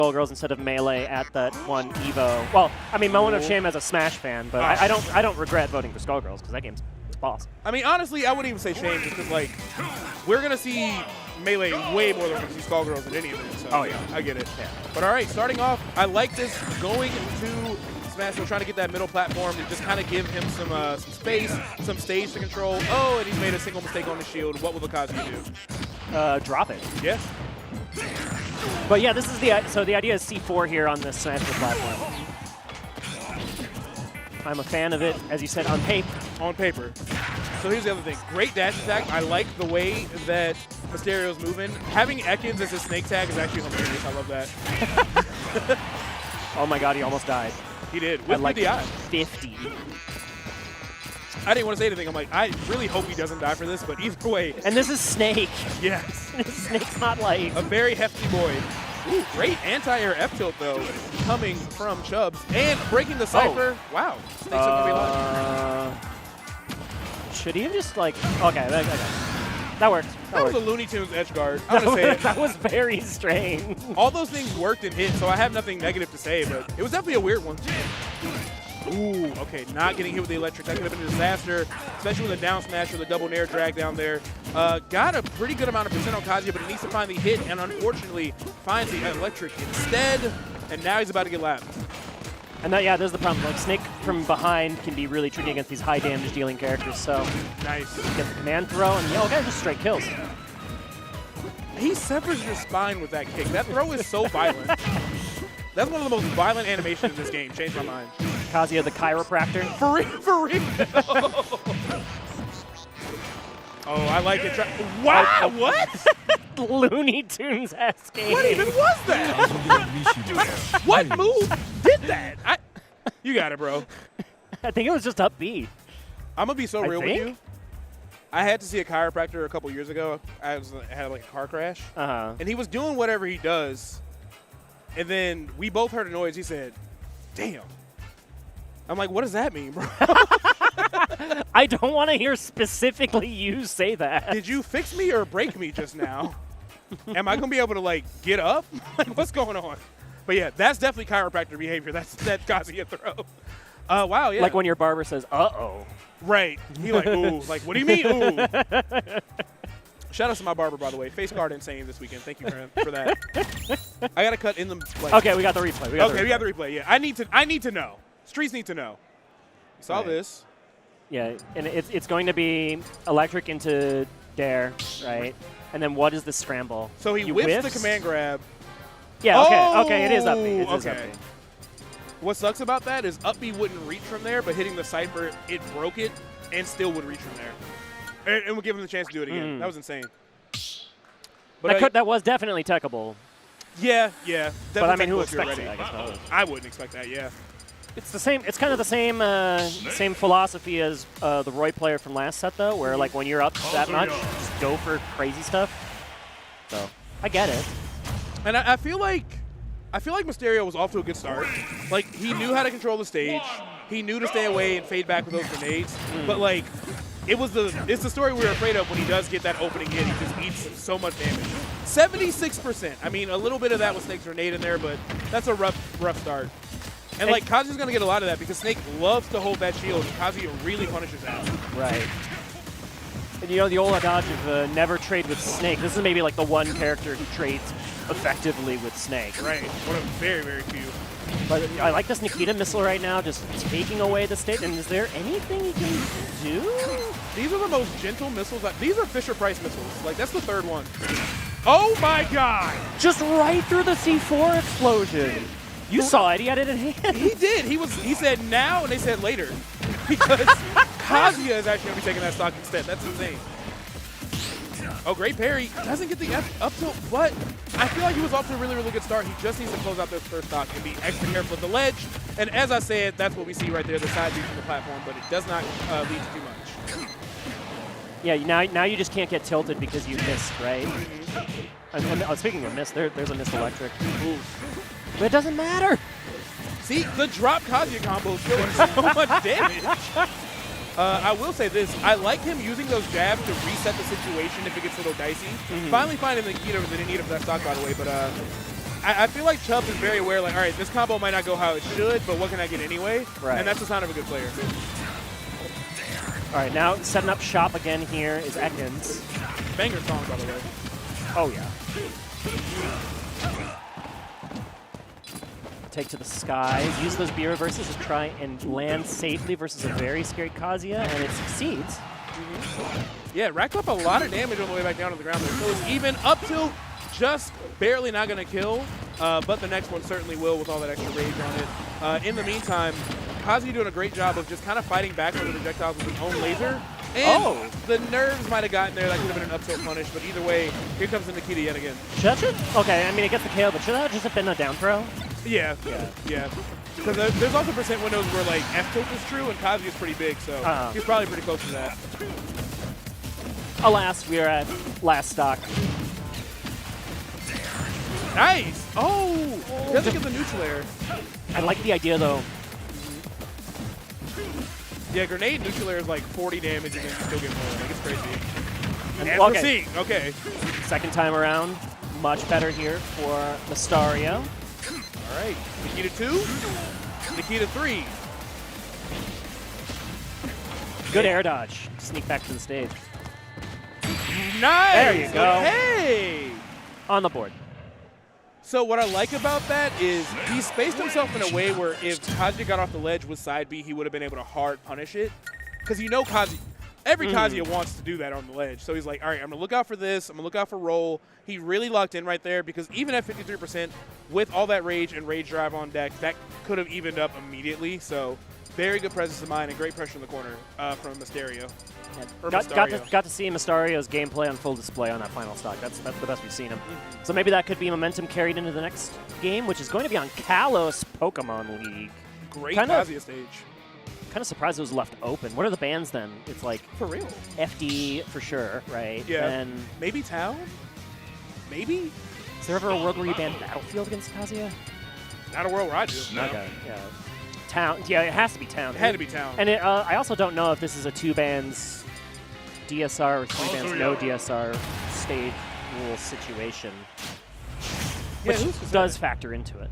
Skullgirls instead of Melee at that one Evo. Well, I mean, Moment of Shame as a Smash fan, but I don't regret voting for Skullgirls because that game's boss. I mean, honestly, I wouldn't even say Shame just because, like, we're going to see Melee way more than we're going to see Skullgirls in any of them. So, oh, yeah. I get it. Yeah. But, all right, starting off, I like this going to Smash. We're trying to get that middle platform to just kind of give him some space, some stage to control. Oh, and he's made a single mistake on the shield. What will the Kazuya do? Drop it. Yes. But yeah, this is the idea is C4 here on this Smash platform. I'm a fan of it, as you said, on paper. On paper. So here's the other thing. Great dash attack. I like the way that Mastario's moving. Having Ekans as his snake tag is actually hilarious. I love that. Oh my god, he almost died. He did. With like DI. 50. I didn't want to say anything. I'm like, I really hope he doesn't die for this, but either way. And this is Snake. Yes. Snake's not light. A very hefty boy. Ooh, great anti-air F-tilt, though, coming from Chubbs. And breaking the Cypher. Oh. Wow. Snake's up to be alive. Should he have just, like... Okay, that worked. That was a Looney Tunes edge guard. I'm going to say it. That was very strange. All those things worked and hit, so I have nothing negative to say, but it was definitely a weird one. Ooh, okay, not getting hit with the electric. That could have been a disaster, especially with a down smash with a double nair drag down there. Got a pretty good amount of percent on Kazuya, but he needs to find the hit, and unfortunately finds the electric instead, and now he's about to get lapped. And that, yeah, there's the problem. Like, Snake from behind can be really tricky against these high damage dealing characters, so nice. Get the command throw, and yeah, okay, just straight kills. He severs your spine with that kick. That throw is so violent. That's one of the most violent animations in this game. Changed my mind. Kazuya the chiropractor. For real. Oh, I like it. Wow, what? Looney Tunes-esque game. What even was that? Dude, what move did that? You got it, bro. I think it was just up B. I'm going to be so real with you. I had to see a chiropractor a couple years ago. I had like a car crash. And he was doing whatever he does. And then we both heard a noise. He said, damn. I'm like, what does that mean, bro? I don't want to hear specifically you say that. Did you fix me or break me just now? Am I going to be able to, like, get up? Like, what's going on? But, yeah, that's definitely chiropractor behavior. That's that Kazuya throw. Wow, yeah. Like when your barber says, uh-oh. Right. He like, ooh. Like, what do you mean, ooh? Shout out to my barber, by the way. Face guard insane this weekend. Thank you for that. I got to cut in the play. Okay, we got the replay. We got the replay. Yeah, I need to know. Streets need to know. We saw this. Yeah, and it's going to be electric into Dare, right? And then what is the scramble? So he whips the command grab. Yeah, okay, it is up B. It is up B. What sucks about that is up B wouldn't reach from there, but hitting the Cypher, it broke it and still would reach from there. And we'll give him the chance to do it again. That was insane. But that was definitely techable. Yeah. But I mean, who expects it? I guess I wouldn't expect that, yeah. It's the same. It's kind of the same philosophy as the Roy player from last set, though, where like when you're up that much, just go for crazy stuff. So I get it. And I feel like Mastario was off to a good start. Like he knew how to control the stage. He knew to stay away and fade back with those grenades. But like it's the story we were afraid of when he does get that opening hit. He just eats so much damage. 76%. I mean, a little bit of that was Snake's grenade in there, but that's a rough start. And like Kazuya's going to get a lot of that because Snake loves to hold that shield, and Kazuya really punishes that. Right. And you know the old adage of never trade with Snake. This is maybe like the one character who trades effectively with Snake. Right. One of very, very few. But I like this Nikita missile right now, just taking away the state. And is there anything he can do? These are the most gentle missiles. These are Fisher-Price missiles. Like, that's the third one. Oh, my God. Just right through the C4 explosion. You saw it. He had it in hand. He did. He said now, and they said later. Because Kazuya is actually going to be taking that stock instead. That's insane. Oh, great parry. Doesn't get the up tilt, but I feel like he was off to a really, really good start. He just needs to close out this first stock and be extra careful at the ledge. And as I said, that's what we see right there, the side view from the platform, but it does not lead to too much. Yeah, now you just can't get tilted because you missed, right? And speaking of miss, there's a missed electric. Ooh. But it doesn't matter. See, the drop Kazuya combo is doing so much damage. I will say this. I like him using those jabs to reset the situation if it gets a little dicey. Finally finding the Nikita that didn't need him for that stock, by the way. But I feel like Chubbs is very aware, like, all right, this combo might not go how it should, but what can I get anyway? Right. And that's the sign of a good player. All right, now setting up shop again here is Ekans. Banger song, by the way. Oh, yeah. Take to the skies, use those B reverses to try and land safely versus a very scary Kazuya, and it succeeds. Yeah, racked up a lot of damage on the way back down to the ground there. So it's even up till just barely not going to kill, but the next one certainly will with all that extra rage on it. In the meantime, Kazuya doing a great job of just kind of fighting back with the projectiles with his own laser. And the nerves might have gotten there. That could have been an up tilt punish, but either way, here comes the Nikita yet again. Okay, I mean, it gets the KO, but should that just have been a down throw? Yeah. Because there's also percent windows where like F tilt is true, and Kazuya's pretty big, so he's probably pretty close to that. Alas, we are at last stock. Nice! Oh! Doesn't get the neutral air. I like the idea, though. Yeah, grenade neutral air is like 40 damage, and then you still get more. Like, it's crazy. And we're seeing. Okay. Second time around, much better here for Mastario. All right. Nikita 2. Nikita 3. Good air dodge. Sneak back to the stage. Nice! There you go. Hey! On the board. So what I like about that is he spaced himself in a way where if Kazuya got off the ledge with side B, he would have been able to hard punish it. Because you know every Kazuya wants to do that on the ledge. So he's like, all right, I'm going to look out for this. I'm going to look out for roll. He really locked in right there because even at 53%, with all that rage and rage drive on deck, that could have evened up immediately. So very good presence of mind and great pressure in the corner from Mastario. Got to see Mastario's gameplay on full display on that final stock. That's the best we've seen him. So maybe that could be momentum carried into the next game, which is going to be on Kalos Pokemon League. Great Kazuya stage. Kind of surprised it was left open. What are the bans then? It's like for real. FD for sure, right? Yeah. And maybe Town? Maybe? Is there ever a world where you ban Battlefield against Kazuya? Not a world where I do. No. Okay, yeah. Town. Yeah, it has to be Town. It had to be Town. And I also don't know if this is a 2 bans DSR or 3 bans no DSR stage rule situation, which does factor into it.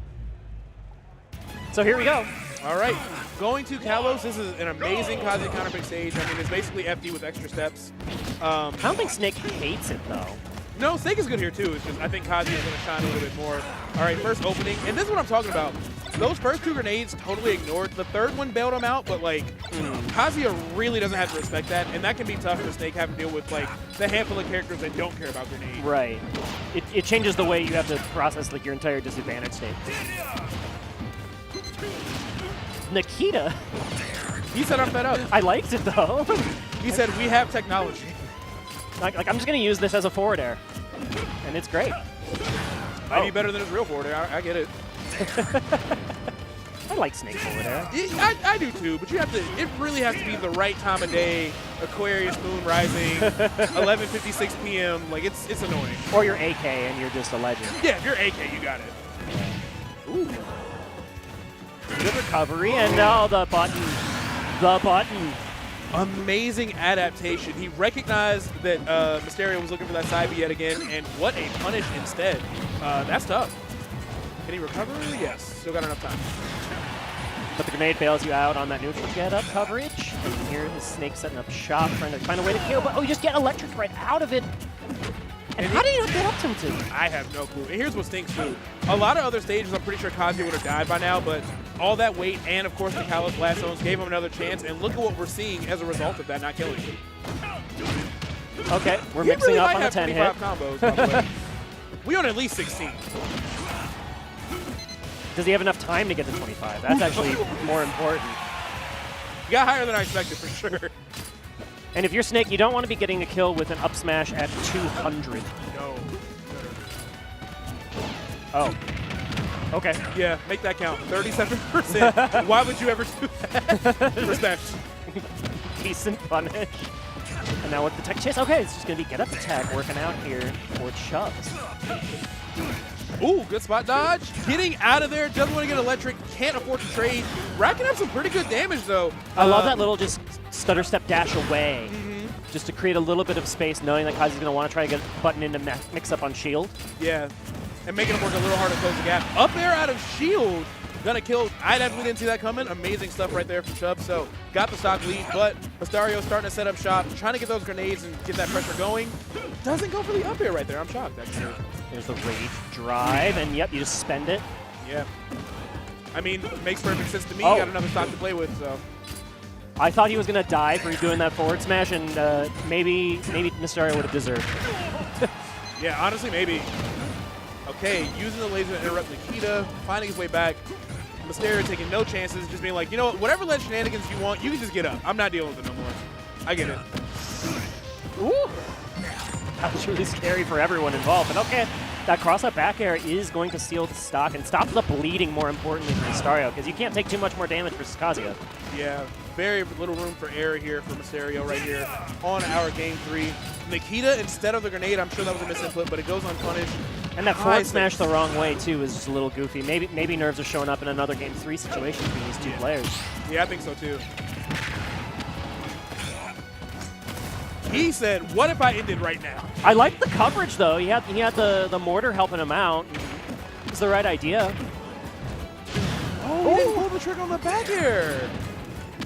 So here we go. All right, going to Kalos. This is an amazing Kazuya counterpick stage. I mean, it's basically FD with extra steps. I don't think Snake hates it, though. No, Snake is good here, too. It's just I think Kazuya is going to shine a little bit more. All right, first opening. And this is what I'm talking about. Those first 2 grenades totally ignored. The third one bailed him out, but, like, Kazuya really doesn't have to respect that. And that can be tough for Snake having to deal with, like, the handful of characters that don't care about grenades. Right. It changes the way you have to process, like, your entire disadvantage state. Nikita. He said I'm fed up. I liked it, though. He said, we have technology. Like I'm just going to use this as a forward air. And it's great. Might be better than his real forward air. I get it. I like Snake forward air. I do too, but you have to. It really has to be the right time of day. Aquarius moon rising, 11:56 p.m. Like it's annoying. Or you're AK and you're just a legend. Yeah, if you're AK, you got it. Ooh. Good recovery, and now the button. The button. Amazing adaptation. He recognized that Mastario was looking for that side B yet again, and what a punish instead. That's tough. Can he recover? Yes. Still got enough time. But the grenade bails you out on that neutral get up coverage. And here is Snake setting up shop, trying to find a way to kill, but you just get electric right out of it. And how did he not get up to him? I have no clue. And here's what stinks too. A lot of other stages, I'm pretty sure Kazuya would have died by now, but all that weight and, of course, the Kalos blast zones gave him another chance, and look at what we're seeing as a result of that not killing him. Okay, we're mixing up on the 10 hit. Combos, by the way. We own at least 16. Does he have enough time to get to 25? That's actually more important. You got higher than I expected, for sure. And if you're Snake, you don't want to be getting a kill with an up smash at 200. No. Oh. Okay. Yeah, make that count. 37%. Why would you ever do that? Respect. Decent punish. And now with the tech chase, okay, it's just going to be get up attack working out here for Chubbs. Ooh, good spot dodge. Getting out of there, doesn't want to get electric, can't afford to trade. Racking up some pretty good damage, though. I love that little just stutter step dash away, just to create a little bit of space, knowing that Kazuya's going to want to try to get button into mix up on shield. Yeah. and making him work a little harder to close the gap. Up there out of shield, gonna kill. I definitely didn't see that coming. Amazing stuff right there from Chubbs. So got the stock lead, but Mastario starting to set up shop, trying to get those grenades and get that pressure going. Doesn't go for the up air right there. I'm shocked, actually. There's the rage drive, and yep, you just spend it. Yeah. I mean, makes perfect sense to me. Oh. Got another stock to play with, so. I thought he was going to die for doing that forward smash, and maybe Mastario would have deserved it. Yeah, honestly, maybe. Okay, using the laser to interrupt Nikita, finding his way back. Mastario taking no chances, just being like, you know what, whatever ledge shenanigans you want, you can just get up. I'm not dealing with it no more. I get it. Ooh. That was really scary for everyone involved, but okay. That cross-up back air is going to seal the stock and stop the bleeding, more importantly, for Mastario, because you can't take too much more damage versus Kazuya. Yeah, very little room for error here for Mastario right here on our game 3. Nikita, instead of the grenade, I'm sure that was a misinput, but it goes unpunished. And that forward smash the wrong way, too, is just a little goofy. Maybe nerves are showing up in another game 3 situation between these two players. Yeah, I think so, too. He said, what if I ended right now? I like the coverage, though. He had the mortar helping him out. It's the right idea. Oh, he didn't pull the trigger on the back air.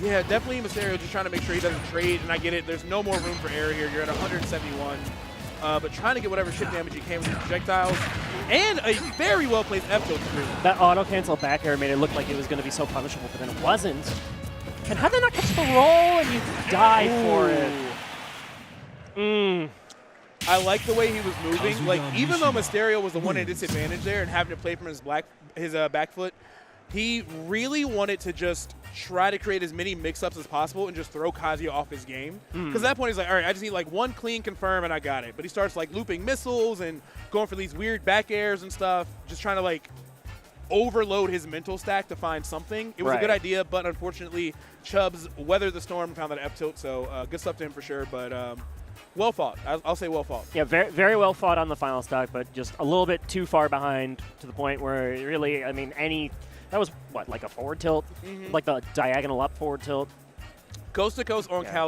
Yeah, definitely Mastario just trying to make sure he doesn't trade, and I get it. There's no more room for error here. You're at 171. But trying to get whatever chip damage you can with these projectiles. And a very well-placed F-tilt through. That auto-cancel back air made it look like it was going to be so punishable, but then it wasn't. And how did they not catch the roll and you die for it? I like the way he was moving. Like, even though Mastario was the one at disadvantage there and having to play from his back foot, he really wanted to just try to create as many mix-ups as possible and just throw Kazuya off his game. Because at that point, he's like, all right, I just need like one clean confirm and I got it. But he starts like looping missiles and going for these weird back airs and stuff, just trying to like overload his mental stack to find something. It was a good idea, but unfortunately, Chubbs weathered the storm and found that F-tilt, so good stuff to him for sure. But well fought. I'll say well fought. Yeah, very, very well fought on the final stock, but just a little bit too far behind to the point where really, I mean, that was what, like a forward tilt? Like the diagonal up forward tilt? Coast to coast on Cal.